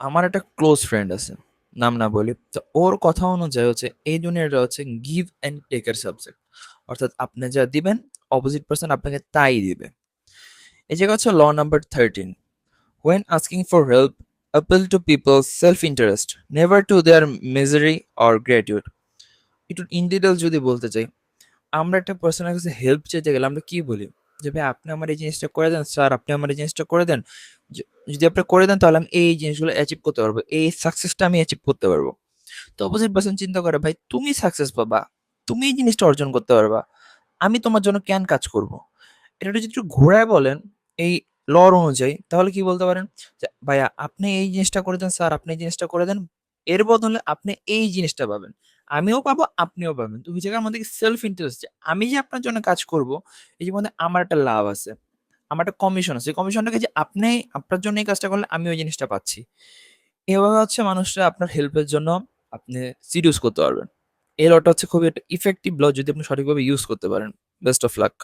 আমার একটা close friend আছে, নাম না বলি। তো ওর কথা অনুযায়ী হচ্ছে এই দুনিয়াটা হচ্ছে গিভ অ্যান্ড টেকের সাবজেক্ট। অর্থাৎ আপনি যা দিবেন, অপোজিট পার্সন আপনাকে তাই দিবে। এই জায়গা হচ্ছে ল number 13, when asking for help, appeal to people's self-interest, never to their misery or gratitude. একটু ইন ডিটেল যদি বলতে চাই, আমরা একটা পার্সনের কাছে হেল্প চাইতে গেলে আমরা কি বলি? যে ভাই আপনি আমার এই জিনিসটা করে দেন, স্যার আপনি আমার এই জিনিসটা করে দেন। যদি আপনি করে দেন তাহলে আমি এই জিনিসগুলো অ্যাচিভ করতে পারবো, এই সাকসেসটা আমি অ্যাচিভ করতে পারবো। তো অপোজিট পার্সন চিন্তা করে, ভাই তুমি সাকসেস পাবা, তুমি এই জিনিসটা অর্জন করতে পারবা, আমি তোমার জন্য কেন কাজ করব? এটা যদি একটু ঘোরায় বলেন এই লর অনুযায়ী, তাহলে কি বলতে পারেন যে ভাইয়া আপনি এই জিনিসটা করে দেন, স্যার আপনি এই জিনিসটা করে দেন, এর বদলে আপনি এই জিনিসটা পাবেন, আমিও পাবো আপনিও পাবেন। দুই জায়গার মধ্যে সেলফ ইন্টারেস্ট, যে আমি যে আপনার জন্য কাজ করব, এই যে মধ্যে আমার একটা লাভ আছে, আমার একটা কমিশন আছে, কমিশনটাকে যে আপনি আপনার জন্য এই কাজটা করলে আমি ওই জিনিসটা পাচ্ছি। এভাবে হচ্ছে মানুষরা আপনার হেল্পের জন্য আপনি সিডিউস করতে পারবেন। এই লটা হচ্ছে খুবই একটা ইফেক্টিভ ল যদি আপনি সঠিকভাবে ইউজ করতে পারেন। Best of luck.